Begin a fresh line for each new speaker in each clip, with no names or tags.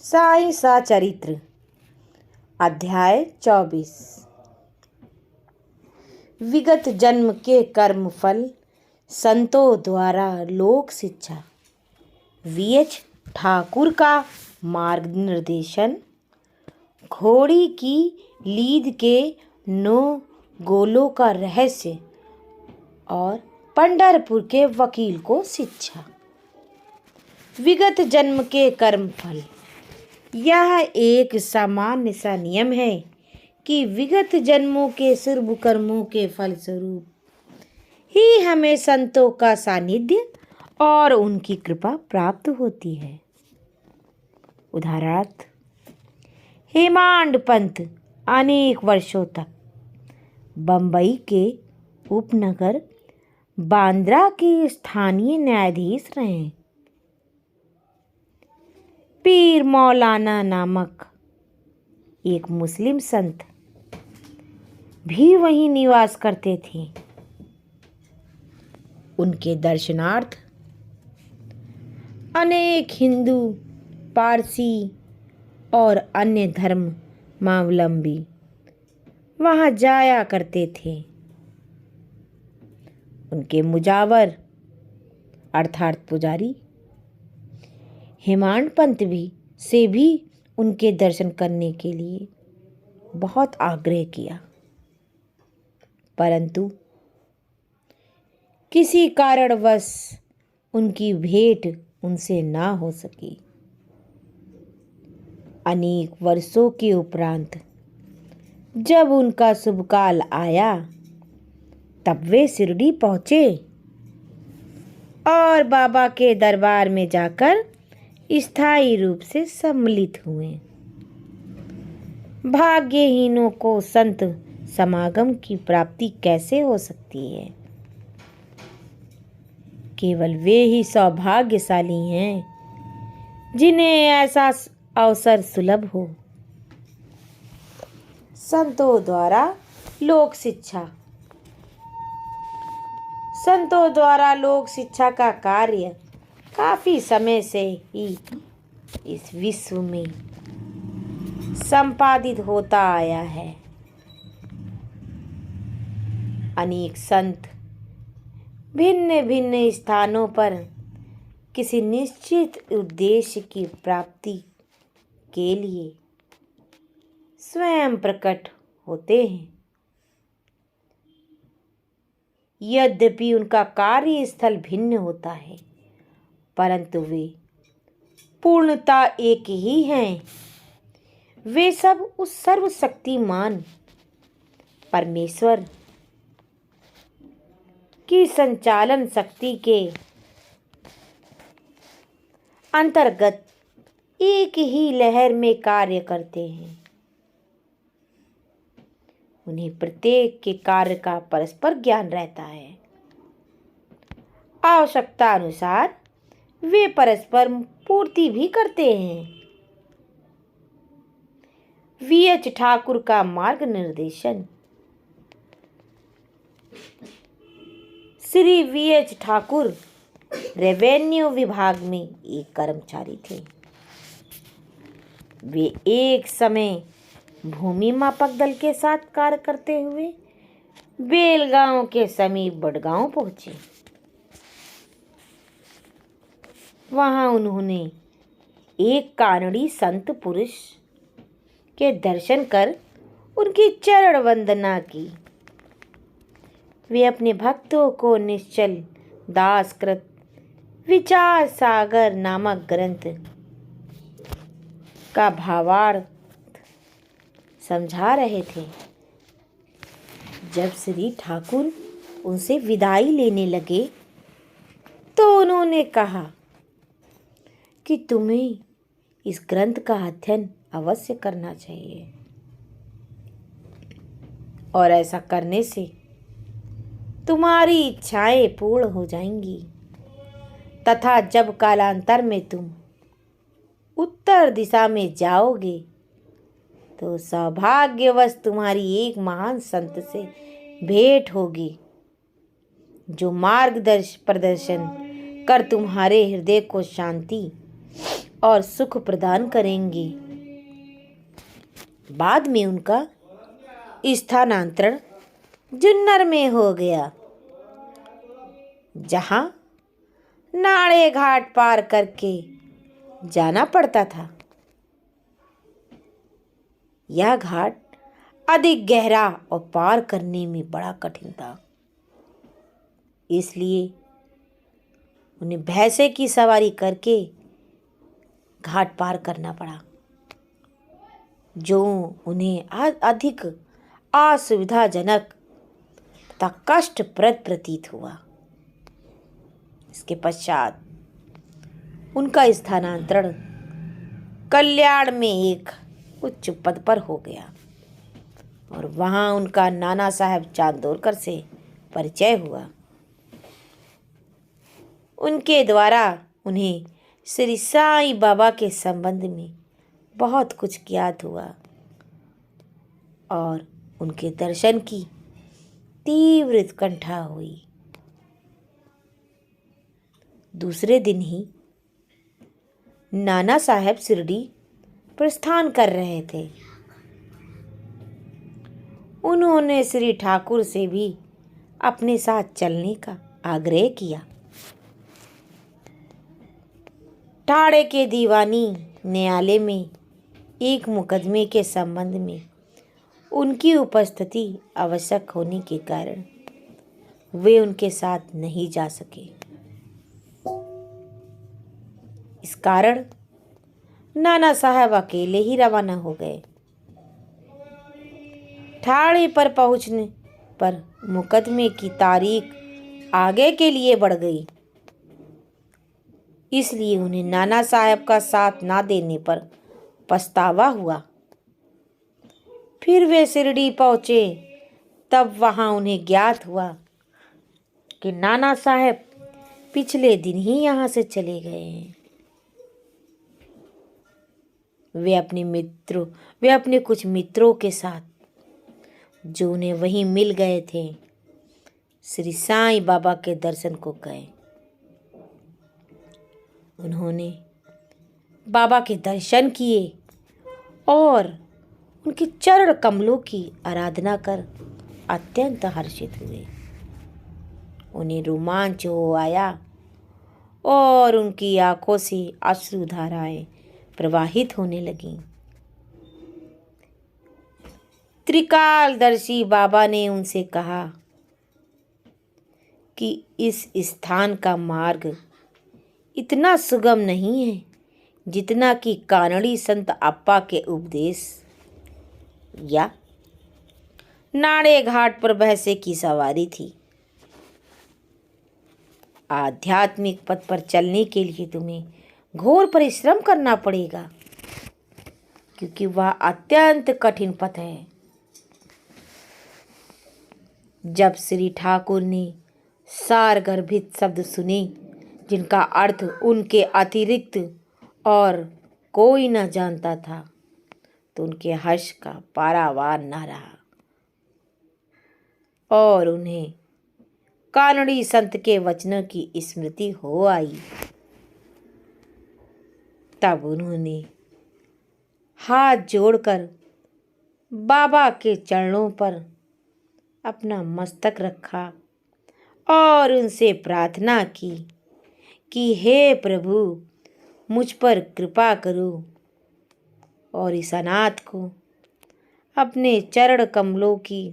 साईं सा चरित्र अध्याय 24। विगत जन्म के कर्म फल संतों द्वारा लोक शिक्षा। वीएच ठाकुर का मार्गनिर्देशन। घोड़ी की लीद के 9 गोलों का रहस्य और पंढरपुर के वकील को शिक्षा। विगत जन्म के कर्म फल। यह एक सामान्य सा नियम है कि विगत जन्मों के शुभ कर्मों के फलस्वरूप ही हमें संतों का सानिध्य और उनकी कृपा प्राप्त होती है। उदाहरणार्थ, हेमांड पंत अनेक वर्षों तक बंबई के उपनगर बांद्रा के स्थानीय न्यायाधीश रहे। पीर मौलाना नामक एक मुस्लिम संत भी वहीं निवास करते थे। उनके दर्शनार्थ अनेक हिंदू, पारसी और अन्य धर्मावलंबी वहां जाया करते थे। उनके मुजावर अर्थात पुजारी हेमांड पंत से भी उनके दर्शन करने के लिए बहुत आग्रह किया, परंतु किसी कारणवश उनकी भेंट उनसे ना हो सकी। अनेक वर्षों के उपरांत जब उनका शुभ काल आया, तब वे शिरडी पहुंचे और बाबा के दरबार में जाकर स्थायी रूप से सम्मिलित हुए। भाग्यहीनों को संत समागम की प्राप्ति कैसे हो सकती है? केवल वे ही सौभाग्यशाली हैं जिन्हें ऐसा अवसर सुलभ हो। संतों द्वारा लोक शिक्षा। संतों द्वारा लोक शिक्षा का कार्य काफी समय से ही इस विश्व में संपादित होता आया है। अनेक संत भिन्न भिन्न स्थानों पर किसी निश्चित उद्देश्य की प्राप्ति के लिए स्वयं प्रकट होते हैं। यद्यपि उनका कार्य स्थल भिन्न होता है, परंतु वे पूर्णता एक ही हैं। वे सब उस सर्वशक्तिमान परमेश्वर की संचालन शक्ति के अंतर्गत एक ही लहर में कार्य करते हैं। उन्हें प्रत्येक के कार्य का परस्पर ज्ञान रहता है। आवश्यकता अनुसार वे परस्पर पूर्ति भी करते हैं। वीएच ठाकुर का मार्गनिर्देशन। श्री वीएच ठाकुर रेवेन्यू विभाग में एक कर्मचारी थे। वे एक समय भूमि मापक दल के साथ कार्य करते हुए बेलगांव के समीप बड़गांव पहुंचे। वहां उन्होंने एक कानड़ी संत पुरुष के दर्शन कर उनकी चरण वंदना की। वे अपने भक्तों को निश्चल दासकृत विचार सागर नामक ग्रंथ का भावार्थ समझा रहे थे। जब श्री ठाकुर उनसे विदाई लेने लगे तो उन्होंने कहा कि तुम्हें इस ग्रंथ का अध्ययन अवश्य करना चाहिए और ऐसा करने से तुम्हारी इच्छाएं पूर्ण हो जाएंगी तथा जब कालांतर में तुम उत्तर दिशा में जाओगे तो सौभाग्यवश तुम्हारी एक महान संत से भेंट होगी जो प्रदर्शन कर तुम्हारे हृदय को शांति और सुख प्रदान करेंगे। बाद में उनका स्थानांतरण जुन्नर में हो गया, जहां नाड़े घाट पार करके जाना पड़ता था। यह घाट अधिक गहरा और पार करने में बड़ा कठिन था, इसलिए उन्हें भैंसे की सवारी करके घाट पार करना पड़ा, जो उन्हें अधिक असुविधाजनक तथा कष्टप्रद प्रतीत हुआ। इसके पश्चात उनका स्थानांतरण कल्याण में एक उच्च पद पर हो गया और वहां उनका नाना साहब चांदोरकर से परिचय हुआ। उनके द्वारा उन्हें श्री साईं बाबा के संबंध में बहुत कुछ ज्ञात हुआ और उनके दर्शन की तीव्र उत्कंठा हुई। दूसरे दिन ही नाना साहब शिरडी प्रस्थान कर रहे थे। उन्होंने श्री ठाकुर से भी अपने साथ चलने का आग्रह किया। ठाणे के दीवानी न्यायालय में एक मुकदमे के संबंध में उनकी उपस्थिति आवश्यक होने के कारण वे उनके साथ नहीं जा सके। इस कारण नाना साहब अकेले ही रवाना हो गए। ठाणे पर पहुंचने पर मुकदमे की तारीख आगे के लिए बढ़ गई, इसलिए उन्हें नाना साहब का साथ ना देने पर पछतावा हुआ। फिर वे शिरडी पहुंचे, तब वहां उन्हें ज्ञात हुआ कि नाना साहब पिछले दिन ही यहां से चले गए हैं। वे अपने कुछ मित्रों के साथ, जो उन्हें वहीं मिल गए थे, श्री साईं बाबा के दर्शन को गए। उन्होंने बाबा के दर्शन किए और उनके चरण कमलों की आराधना कर अत्यंत हर्षित हुए। उन्हें रोमांच हो आया और उनकी आंखों से अश्रुधाराएं प्रवाहित होने लगीं। त्रिकालदर्शी बाबा ने उनसे कहा कि इस स्थान का मार्ग इतना सुगम नहीं है जितना कि कानड़ी संत अप्पा के उपदेश या नाड़े घाट पर भैंसे की सवारी थी। आध्यात्मिक पथ पर चलने के लिए तुम्हें घोर परिश्रम करना पड़ेगा, क्योंकि वह अत्यंत कठिन पथ है। जब श्री ठाकुर ने सारगर्भित शब्द सुने, जिनका अर्थ उनके अतिरिक्त और कोई न जानता था, तो उनके हर्ष का पारावार न रहा और उन्हें कानड़ी संत के वचनों की स्मृति हो आई। तब उन्होंने हाथ जोड़कर बाबा के चरणों पर अपना मस्तक रखा और उनसे प्रार्थना की कि हे प्रभु, मुझ पर कृपा करो और इस अनाथ को अपने चरण कमलों की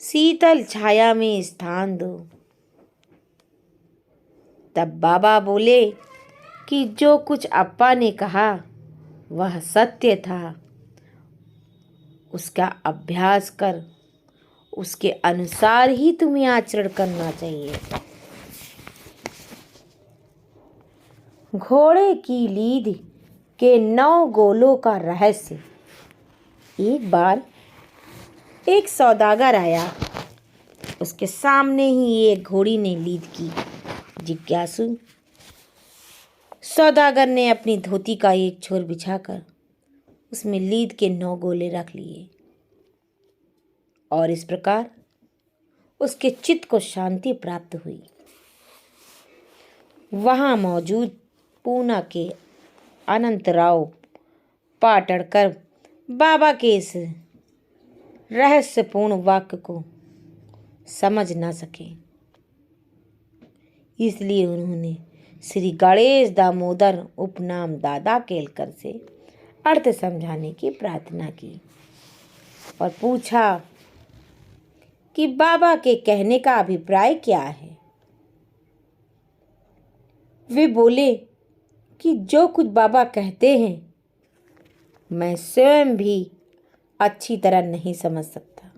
शीतल छाया में स्थान दो। तब बाबा बोले कि जो कुछ अप्पा ने कहा वह सत्य था, उसका अभ्यास कर उसके अनुसार ही तुम्हें आचरण करना चाहिए। घोड़े की लीद के 9 गोलों का रहस्य। एक बार एक सौदागर आया, उसके सामने ही एक घोड़ी ने लीद की। जिज्ञासु सौदागर ने अपनी धोती का एक छोर बिछाकर उसमें लीद के 9 गोले रख लिए और इस प्रकार उसके चित्त को शांति प्राप्त हुई। वहां मौजूद पूना के अनंतराव पाटड़कर बाबा के इस रहस्यपूर्ण वाक्य को समझ ना सके, इसलिए उन्होंने श्री गणेश दामोदर उपनाम दादा केलकर से अर्थ समझाने की प्रार्थना की और पूछा कि बाबा के कहने का अभिप्राय क्या है। वे बोले कि जो कुछ बाबा कहते हैं मैं स्वयं भी अच्छी तरह नहीं समझ सकता,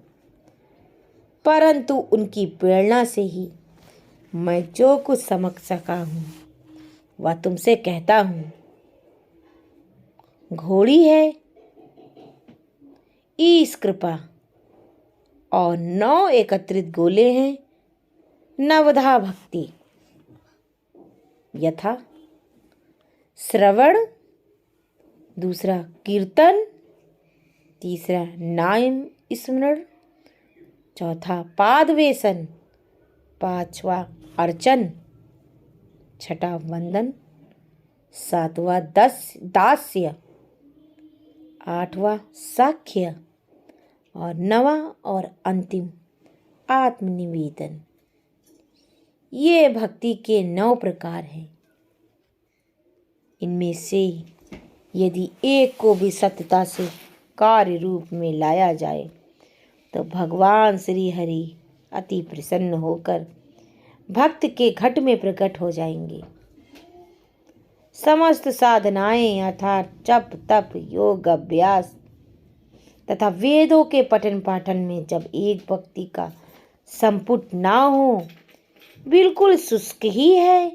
परंतु उनकी प्रेरणा से ही मैं जो कुछ समझ सका हूँ वह तुमसे कहता हूँ। घोड़ी है, ईश कृपा और 9 एकत्रित गोले हैं नवधा भक्ति, यथा श्रवण, दूसरा कीर्तन, तीसरा नाम स्मरण, चौथा पादवेशन, पांचवा अर्चन, छठा वंदन, सातवां दास्य, आठवां साख्य और 9वां और अंतिम आत्मनिवेदन। ये भक्ति के 9 प्रकार हैं। इनमें से यदि एक को भी सत्यता से कार्य रूप में लाया जाए तो भगवान श्री हरि अति प्रसन्न होकर भक्त के घट में प्रकट हो जाएंगे। समस्त साधनाएं अर्थात जप तप योग अभ्यास तथा वेदों के पठन पाठन में जब एक भक्ति का संपुट ना हो, बिल्कुल शुष्क ही है।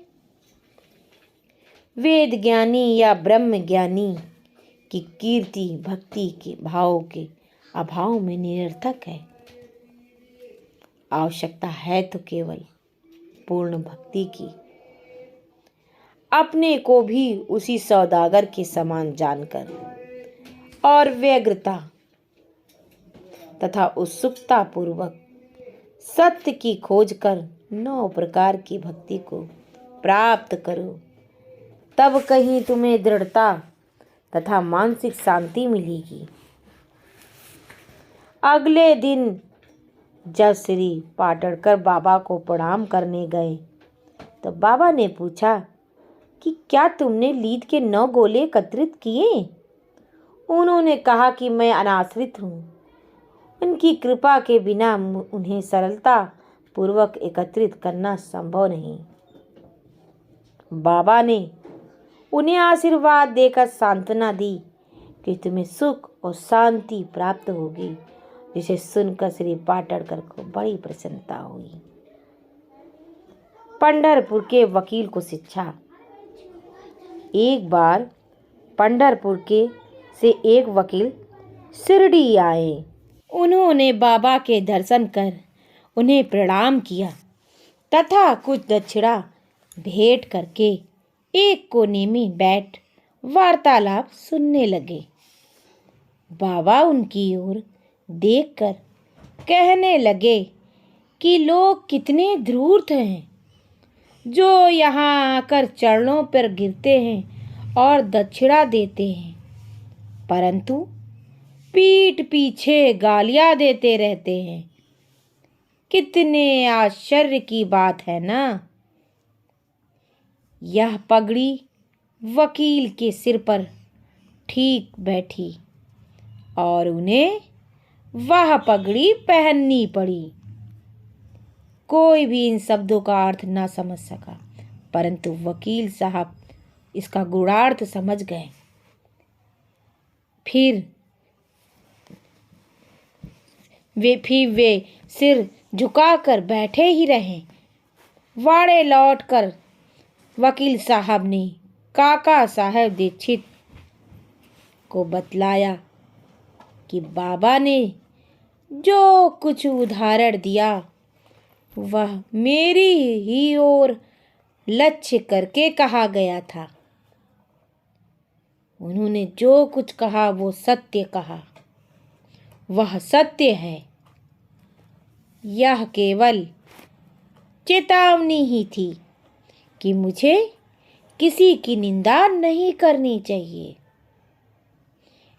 वेद ज्ञानी या ब्रह्म ज्ञानी की कीर्ति भक्ति के भाव के अभाव में निरर्थक है। आवश्यकता है तो केवल पूर्ण भक्ति की। अपने को भी उसी सौदागर के समान जानकर और व्यग्रता तथा उत्सुकता पूर्वक सत्य की खोज कर 9 प्रकार की भक्ति को प्राप्त करो, तब कहीं तुम्हें दृढ़ता तथा मानसिक शांति मिलेगी। अगले दिन जब श्री पाटड़कर बाबा को प्रणाम करने गए तो बाबा ने पूछा कि क्या तुमने लीद के 9 गोले एकत्रित किए? उन्होंने कहा कि मैं अनाश्रित हूँ, उनकी कृपा के बिना उन्हें सरलता पूर्वक एकत्रित करना संभव नहीं। बाबा ने उन्हें आशीर्वाद देकर सांत्वना दी कि तुम्हें सुख और शांति प्राप्त होगी, जिसे सुनकर श्री पाटड़कर को बड़ी प्रसन्नता हुई। पंढरपुर के वकील को शिक्षा। एक बार पंढरपुर से एक वकील शिरडी आए। उन्होंने बाबा के दर्शन कर उन्हें प्रणाम किया तथा कुछ दक्षिणा भेंट करके एक कोने में बैठ वार्तालाप सुनने लगे। बाबा उनकी ओर देखकर कहने लगे कि लोग कितने धूर्त हैं, जो यहाँ आकर चरणों पर गिरते हैं और दक्षिणा देते हैं, परंतु पीठ पीछे गालियां देते रहते हैं। कितने आश्चर्य की बात है ना। यह पगड़ी वकील के सिर पर ठीक बैठी और उन्हें वह पगड़ी पहननी पड़ी। कोई भी इन शब्दों का अर्थ ना समझ सका, परंतु वकील साहब इसका गूढ़ार्थ समझ गए। फिर वे सिर झुकाकर बैठे ही रहे। वाड़े लौटकर वकील साहब ने काका साहब दीक्षित को बतलाया कि बाबा ने जो कुछ उदाहरण दिया वह मेरी ही ओर लक्ष्य करके कहा गया था। उन्होंने जो कुछ कहा वो सत्य कहा, वह सत्य है। यह केवल चेतावनी ही थी कि मुझे किसी की निंदा नहीं करनी चाहिए।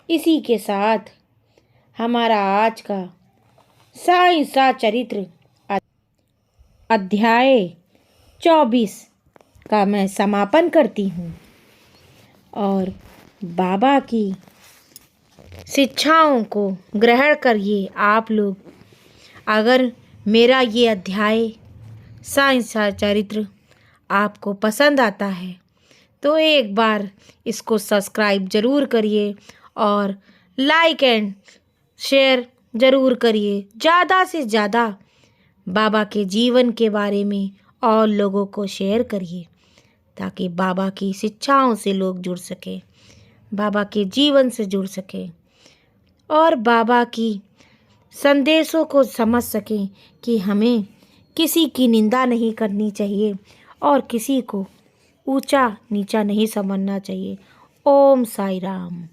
इसी के साथ हमारा आज का साईं सा चरित्र अध्याय 24 का मैं समापन करती हूँ। और बाबा की शिक्षाओं को ग्रहण करिए आप लोग। अगर मेरा ये अध्याय साईं सा चरित्र आपको पसंद आता है तो एक बार इसको सब्सक्राइब ज़रूर करिए और लाइक एंड शेयर ज़रूर करिए। ज़्यादा से ज़्यादा बाबा के जीवन के बारे में और लोगों को शेयर करिए ताकि बाबा की शिक्षाओं से लोग जुड़ सकें, बाबा के जीवन से जुड़ सकें और बाबा की संदेशों को समझ सकें कि हमें किसी की निंदा नहीं करनी चाहिए और किसी को ऊंचा नीचा नहीं समझना चाहिए। ओम साई राम।